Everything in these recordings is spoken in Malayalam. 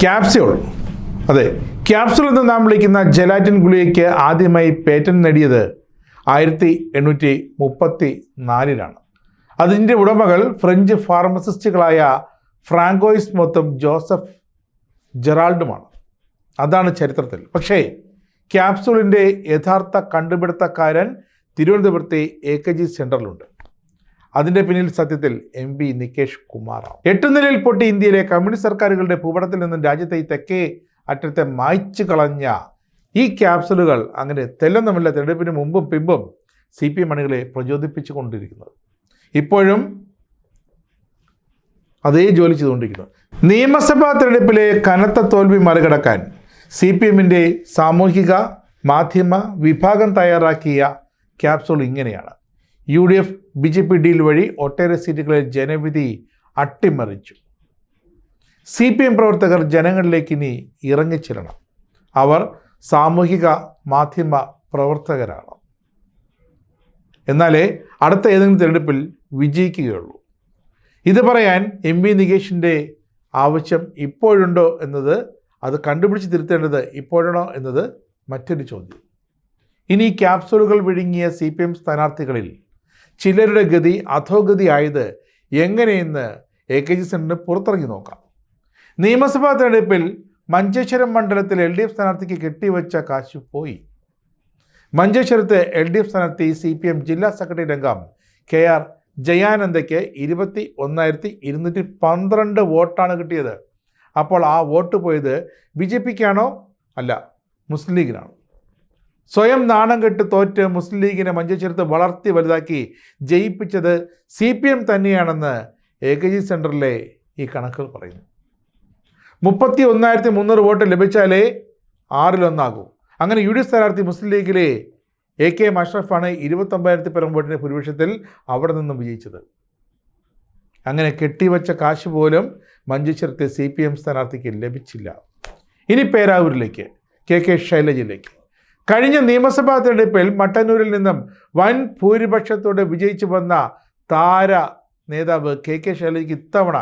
ക്യാപ്സ്യൂൾ, അതെ, ക്യാപ്സ്യൂൾ എന്ന് നാം വിളിക്കുന്ന ജെലാറ്റിൻ ഗുളികയ്ക്ക് ആദ്യമായി പേറ്റന്റ് നേടിയത് 1834 അതിൻ്റെ ഉടമകൾ ഫ്രഞ്ച് ഫാർമസിസ്റ്റുകളായ ഫ്രാങ്കോയിസ് മൊത്തും ജോസഫ് ജെറാൾഡുമാണ്. അതാണ് ചരിത്രത്തിൽ. പക്ഷേ ക്യാപ്സ്യൂളിൻ്റെ യഥാർത്ഥ കണ്ടുപിടുത്തക്കാരൻ തിരുവനന്തപുരത്തെ AKG സെൻറ്ററിലുണ്ട്. അതിൻ്റെ പിന്നിൽ സത്യത്തിൽ MB നികേഷ് കുമാറാണ്. 8 നിലയിൽ പൊട്ടി ഇന്ത്യയിലെ കമ്മ്യൂണിസ്റ്റ് സർക്കാരുകളുടെ ഭൂപടത്തിൽ നിന്നും രാജ്യത്തെ ഈ തെക്കേ അറ്റത്തെ മായ്ച്ചു കളഞ്ഞ ഈ ക്യാപ്സ്യൂളുകൾ അങ്ങനെ തെല്ലൊന്നുമില്ല തെരഞ്ഞെടുപ്പിന് മുമ്പും പിമ്പും CPM അണികളെ പ്രചോദിപ്പിച്ചു കൊണ്ടിരിക്കുന്നത്. ഇപ്പോഴും അതേ ജോലി ചെയ്തുകൊണ്ടിരിക്കുന്നു. നിയമസഭാ തെരഞ്ഞെടുപ്പിലെ കനത്ത തോൽവി മറികടക്കാൻ CPMൻ്റെ സാമൂഹിക മാധ്യമ വിഭാഗം തയ്യാറാക്കിയ ക്യാപ്സ്യൂൾ ഇങ്ങനെയാണ്. UDF BJP ഡീൽ വഴി ഒട്ടേറെ സീറ്റുകളിൽ ജനവിധി അട്ടിമറിച്ചു. CPM പ്രവർത്തകർ ജനങ്ങളിലേക്ക് ഇനി ഇറങ്ങിച്ചെല്ലണം. അവർ സാമൂഹിക മാധ്യമ പ്രവർത്തകരാണ്. എന്നാലേ അടുത്ത ഏതെങ്കിലും തിരഞ്ഞെടുപ്പിൽ വിജയിക്കുകയുള്ളൂ. ഇത് പറയാൻ MB നികേഷിൻ്റെ ആവശ്യം ഇപ്പോഴുണ്ടോ എന്നത്, അത് കണ്ടുപിടിച്ച് തിരുത്തേണ്ടത് ഇപ്പോഴാണോ എന്നത് മറ്റൊരു ചോദ്യം. ഇനി ക്യാപ്സ്യൂളുകൾ വിഴുങ്ങിയ CPM സ്ഥാനാർത്ഥികളിൽ ചിലരുടെ ഗതി അധോഗതി ആയത് എങ്ങനെയെന്ന് AKG സെൻറ്ററിന് പുറത്തിറങ്ങി നോക്കാം. നിയമസഭാ തെരഞ്ഞെടുപ്പിൽ മഞ്ചേശ്വരം മണ്ഡലത്തിൽ LDF സ്ഥാനാർത്ഥിക്ക് കെട്ടിവെച്ച കാശ് പോയി. മഞ്ചേശ്വരത്ത് LDF സ്ഥാനാർത്ഥി CPM ജില്ലാ സെക്രട്ടറി അംഗം KR ജയാനന്ദയ്ക്ക് 21,212 വോട്ടാണ് കിട്ടിയത്. അപ്പോൾ ആ വോട്ട് പോയത് BJPക്കാണോ? അല്ല, മുസ്ലിം ലീഗിനാണ്. സ്വയം നാണം കെട്ട് തോറ്റ് മുസ്ലിം ലീഗിനെ മഞ്ചേശ്വരത്ത് വളർത്തി വലുതാക്കി ജയിപ്പിച്ചത് CPM തന്നെയാണെന്ന് AKG സെൻറ്ററിലെ ഈ കണക്കുകൾ പറയുന്നു. 31,300 വോട്ട് ലഭിച്ചാലേ 6-1 അങ്ങനെ UDF സ്ഥാനാർത്ഥി മുസ്ലിം ലീഗിലെ AKM അഷ്റഫാണ് 29,000 പരം വോട്ടിൻ്റെ ഭൂരിപക്ഷത്തിൽ അവിടെ നിന്നും വിജയിച്ചത്. അങ്ങനെ കെട്ടിവെച്ച കാശ് പോലും മഞ്ചേശ്വരത്തെ CPM സ്ഥാനാർത്ഥിക്ക് ലഭിച്ചില്ല. ഇനി പേരാവൂരിലേക്ക്, KK ശൈലജയിലേക്ക്. കഴിഞ്ഞ നിയമസഭാ തെരഞ്ഞെടുപ്പിൽ മട്ടന്നൂരിൽ നിന്നും വൻ ഭൂരിപക്ഷത്തോടെ വിജയിച്ചു വന്ന താര നേതാവ് KK ശൈലജയ്ക്ക് ഇത്തവണ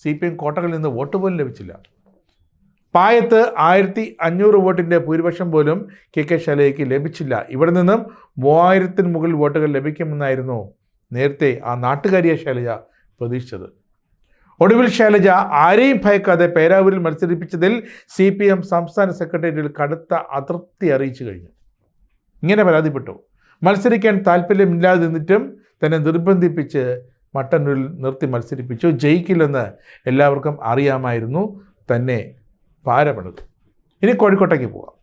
CPM കോട്ടകളിൽ നിന്ന് വോട്ട് പോലും ലഭിച്ചില്ല. പായത്ത് 1,500 വോട്ടിൻ്റെ ഭൂരിപക്ഷം പോലും KK ശൈലജയ്ക്ക് ലഭിച്ചില്ല. ഇവിടെ നിന്നും 3,000-ന് മുകളിൽ വോട്ടുകൾ ലഭിക്കുമെന്നായിരുന്നു നേരത്തെ ആ നാട്ടുകാരിയ ശൈലജ പ്രതീക്ഷിച്ചത്. ഒടുവിൽ ശൈലജ ആരെയും ഭയക്കാതെ പേരാവൂരിൽ മത്സരിപ്പിച്ചതിൽ CPM സംസ്ഥാന സെക്രട്ടേറിയറ്റിൽ കടുത്ത അതൃപ്തി അറിയിച്ചു കഴിഞ്ഞു. ഇങ്ങനെ പരാതിപ്പെട്ടു. മത്സരിക്കാൻ താല്പര്യമില്ലാതെ നിന്നിട്ടും തന്നെ നിർബന്ധിപ്പിച്ച് മട്ടന്നൂരിൽ നിർത്തി മത്സരിപ്പിച്ചു. ജയിക്കില്ലെന്ന് എല്ലാവർക്കും അറിയാമായിരുന്നു. തന്നെ ഭാരപ്പെടുന്നു. ഇനി കോഴിക്കോട്ടേക്ക് പോവാം.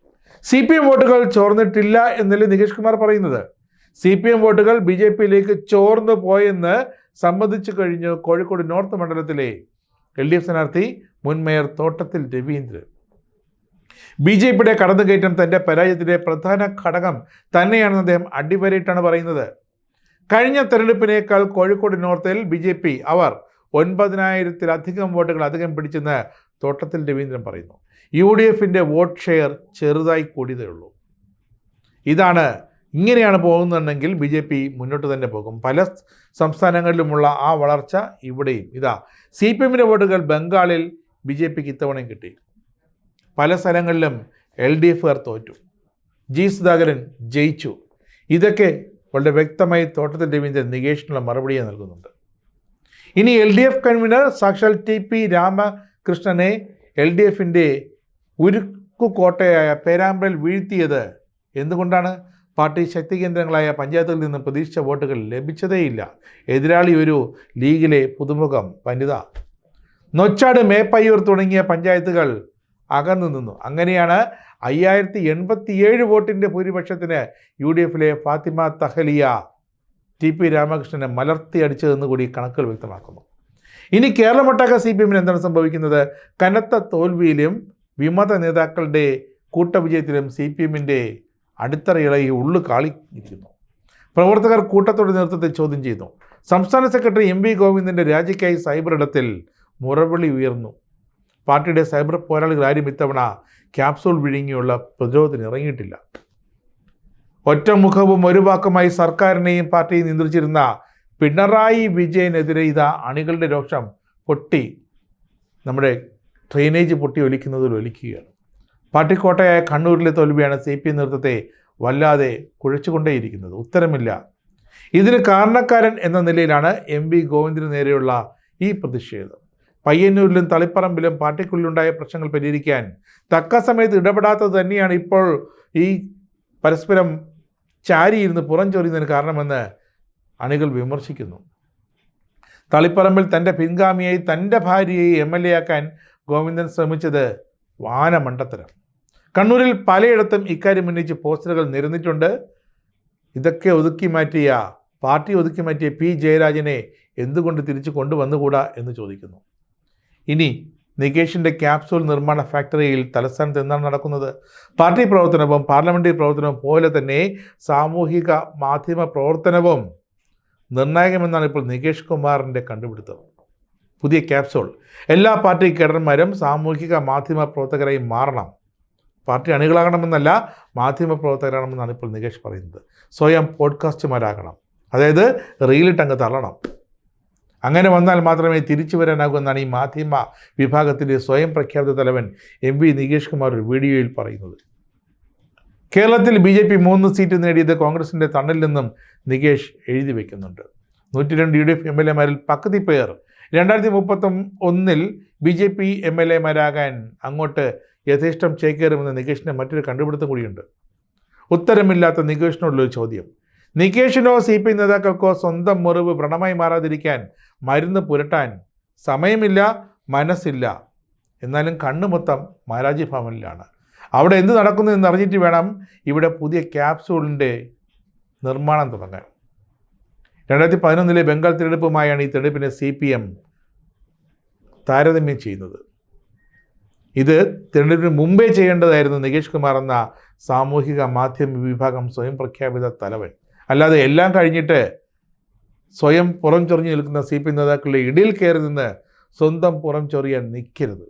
CPM വോട്ടുകൾ ചോർന്നിട്ടില്ല എന്നല്ലേ നികേഷ് കുമാർ പറയുന്നത്? CPM വോട്ടുകൾ BJPയിലേക്ക് ചോർന്നു പോയെന്ന് സമ്മതിച്ചു കഴിഞ്ഞു കോഴിക്കോട് നോർത്ത് മണ്ഡലത്തിലെ LDF സ്ഥാനാർത്ഥി മുൻ മേയർ തോട്ടത്തിൽ രവീന്ദ്രൻ. BJPയുടെ കടന്നുകയറ്റം തൻ്റെ പരാജയത്തിൻ്റെ പ്രധാന ഘടകം തന്നെയാണെന്ന് അദ്ദേഹം അടിവരയിട്ടാണ് പറയുന്നത്. കഴിഞ്ഞ തെരഞ്ഞെടുപ്പിനേക്കാൾ കോഴിക്കോട് നോർത്തിൽ BJP അവർ 9,000-ലധികം വോട്ടുകൾ അധികം പിടിച്ചെന്ന് തോട്ടത്തിൽ രവീന്ദ്രൻ പറയുന്നു. UDFൻ്റെ വോട്ട് ഷെയർ ചെറുതായി കൂടിയതേ ഉള്ളൂ. ഇങ്ങനെയാണ് പോകുന്നുണ്ടെങ്കിൽ BJP മുന്നോട്ട് തന്നെ പോകും. പല സംസ്ഥാനങ്ങളിലുമുള്ള ആ വളർച്ച ഇവിടെയും. CPMൻ്റെ വോട്ടുകൾ ബംഗാളിൽ BJPക്ക് ഇത്തവണയും കിട്ടി. പല സ്ഥലങ്ങളിലും LDFകാർ തോറ്റു. G സുധാകരൻ ജയിച്ചു. ഇതൊക്കെ വളരെ വ്യക്തമായി തോട്ടത്തിൽ രവീന്ദ്രൻ നികേഷിനുള്ള മറുപടിയെ നൽകുന്നുണ്ട്. ഇനി LDF കൺവീനർ സാക്ഷാൽ TP രാമകൃഷ്ണനെ LDFൻ്റെ ഉരുക്കുകോട്ടയായ പേരാമ്പ്രയിൽ വീഴ്ത്തിയത് എന്തുകൊണ്ടാണ്? പാർട്ടി ശക്തി കേന്ദ്രങ്ങളായ പഞ്ചായത്തുകളിൽ നിന്ന് പ്രതീക്ഷിച്ച വോട്ടുകൾ ലഭിച്ചതേയില്ല. എതിരാളി ഒരു ലീഗിലെ പുതുമുഖം വനിത. നൊച്ചാട്, മേപ്പയ്യൂർ തുടങ്ങിയ പഞ്ചായത്തുകൾ അകന്നു നിന്നു. അങ്ങനെയാണ് 5,087 വോട്ടിൻ്റെ ഭൂരിപക്ഷത്തിന് UDFലെ ഫാത്തിമ തഹലിയ TP രാമകൃഷ്ണനെ മലർത്തി അടിച്ചതെന്ന് കൂടി കണക്കുകൾ വ്യക്തമാക്കുന്നു. ഇനി കേരളമൊട്ടാകെ CPMന് എന്താണ് സംഭവിക്കുന്നത്? കനത്ത തോൽവിയിലും വിമത നേതാക്കളുടെ കൂട്ടവിജയത്തിലും CPMൻ്റെ അടിത്തറയിളകി ഉള്ളു കാളിയിരിക്കുന്നു. പ്രവർത്തകർ കൂട്ടത്തോടെ നേതൃത്വത്തെ ചോദ്യം ചെയ്യുന്നു. സംസ്ഥാന സെക്രട്ടറി MV ഗോവിന്ദൻ്റെ രാജിക്കായി സൈബർ ഇടത്തിൽ മുറവിളി ഉയർന്നു. പാർട്ടിയുടെ സൈബർ പോരാളികൾ ആരും ഇത്തവണ ക്യാപ്സൂൾ വിഴുങ്ങിയുള്ള പ്രതിരോധത്തിന് ഇറങ്ങിയിട്ടില്ല. ഒറ്റമുഖവും ഒരു വാക്കുമായി സർക്കാരിനെയും പാർട്ടിയും നിയന്ത്രിച്ചിരുന്ന പിണറായി വിജയനെതിരെ അണികളുടെ രോഷം പൊട്ടി നമ്മുടെ ഡ്രെയിനേജ് പൊട്ടി ഒലിക്കുന്നതിൽ ഒലിക്കുകയാണ്. പാർട്ടിക്കോട്ടയായ കണ്ണൂരിലെ തോൽവിയാണ് CPM നേതൃത്വത്തെ വല്ലാതെ കുഴച്ചുകൊണ്ടേയിരിക്കുന്നത്. ഉത്തരമില്ല. ഇതിന് കാരണക്കാരൻ എന്ന നിലയിലാണ് MV ഗോവിന്ദന് നേരെയുള്ള ഈ പ്രതിഷേധം. പയ്യന്നൂരിലും തളിപ്പറമ്പിലും പാർട്ടിക്കുള്ളിലുണ്ടായ പ്രശ്നങ്ങൾ പരിഹരിക്കാൻ തക്ക സമയത്ത് ഇടപെടാത്തത് തന്നെയാണ് ഇപ്പോൾ ഈ പരസ്പരം ചാരിയിരുന്ന് പുറംചൊറിയുന്നതിന് കാരണമെന്ന് അണികൾ വിമർശിക്കുന്നു. തളിപ്പറമ്പിൽ തൻ്റെ പിൻഗാമിയായി തൻ്റെ ഭാര്യയെ MLA ആക്കാൻ ഗോവിന്ദൻ ശ്രമിച്ചത് വാനമണ്ടത്തരം. കണ്ണൂരിൽ പലയിടത്തും ഇക്കാര്യം ഉന്നയിച്ച് പോസ്റ്ററുകൾ നിരന്നിട്ടുണ്ട്. ഇതൊക്കെ പാർട്ടി ഒതുക്കി മാറ്റിയ P ജയരാജനെ എന്തുകൊണ്ട് തിരിച്ചു കൊണ്ടുവന്നുകൂടാ എന്ന് ചോദിക്കുന്നു. ഇനി നികേഷിൻ്റെ ക്യാപ്സൂൾ നിർമ്മാണ ഫാക്ടറിയിൽ തലസ്ഥാനത്ത് എന്താണ് നടക്കുന്നത്? പാർട്ടി പ്രവർത്തനവും പാർലമെൻ്ററി പ്രവർത്തനവും പോലെ തന്നെ സാമൂഹിക മാധ്യമ പ്രവർത്തനവും നിർണായകമെന്നാണ് ഇപ്പോൾ നികേഷ് കുമാറിൻ്റെ കണ്ടുപിടുത്തം. പുതിയ ക്യാപ്സൂൾ: എല്ലാ പാർട്ടി കേഡർമാരും സാമൂഹിക മാധ്യമ പ്രവർത്തകരായി മാറണം. പാർട്ടി അണികളാകണമെന്നല്ല, മാധ്യമ പ്രവർത്തകരാകണമെന്നാണ് ഇപ്പോൾ നികേഷ് പറയുന്നത്. സ്വയം പോഡ്കാസ്റ്റുമാരാകണം, അതായത് റീലിട്ടങ്ങ് തള്ളണം. അങ്ങനെ വന്നാൽ മാത്രമേ തിരിച്ചു വരാനാകൂ എന്നാണ് ഈ മാധ്യമ വിഭാഗത്തിൻ്റെ സ്വയം പ്രഖ്യാപിത തലവൻ MV നികേഷ് കുമാർ ഒരു വീഡിയോയിൽ പറയുന്നത്. കേരളത്തിൽ BJP 3 സീറ്റ് നേടിയത് കോൺഗ്രസിൻ്റെ തണലിൽ നിന്നും നികേഷ് എഴുതി വയ്ക്കുന്നുണ്ട്. 102 UDF MLA-മാരിൽ പകുതി പേർ 2031 BJP MLA-മാരാകാൻ അങ്ങോട്ട് യഥേഷ്ടം ചേക്കേറുമെന്ന് നികേഷിൻ്റെ മറ്റൊരു കണ്ടുപിടുത്തം കൂടിയുണ്ട്. ഉത്തരമില്ലാത്ത നികേഷിനോടുള്ളൊരു ചോദ്യം: നികേഷിനോ CPM നേതാക്കൾക്കോ സ്വന്തം മുറിവ് വ്രണമായി മാറാതിരിക്കാൻ മരുന്ന് പുരട്ടാൻ സമയമില്ല, മനസ്സില്ല. എന്നാലും കണ്ണു മൊത്തം മാരാജി ഭവനിലാണ്. അവിടെ എന്ത് നടക്കുന്നു എന്നറിഞ്ഞിട്ട് വേണം ഇവിടെ പുതിയ ക്യാപ്സൂളിൻ്റെ നിർമ്മാണം തുടങ്ങാൻ. 2011 ബംഗാൾ തിരഞ്ഞെടുപ്പുമായാണ് ഈ തിരഞ്ഞെടുപ്പിനെ CPM താരതമ്യം ചെയ്യുന്നത്. ഇത് തിരഞ്ഞെടുപ്പിന് മുമ്പേ ചെയ്യേണ്ടതായിരുന്നു നികേഷ് കുമാർ എന്ന സാമൂഹിക മാധ്യമ വിഭാഗം സ്വയം പ്രഖ്യാപിത തലവൻ. അല്ലാതെ എല്ലാം കഴിഞ്ഞിട്ട് സ്വയം പുറം ചൊറിഞ്ഞു നിൽക്കുന്ന CPM നേതാക്കളുടെ ഇടയിൽ കയറി നിന്ന് സ്വന്തം പുറം ചൊറിയാൻ നിൽക്കരുത്.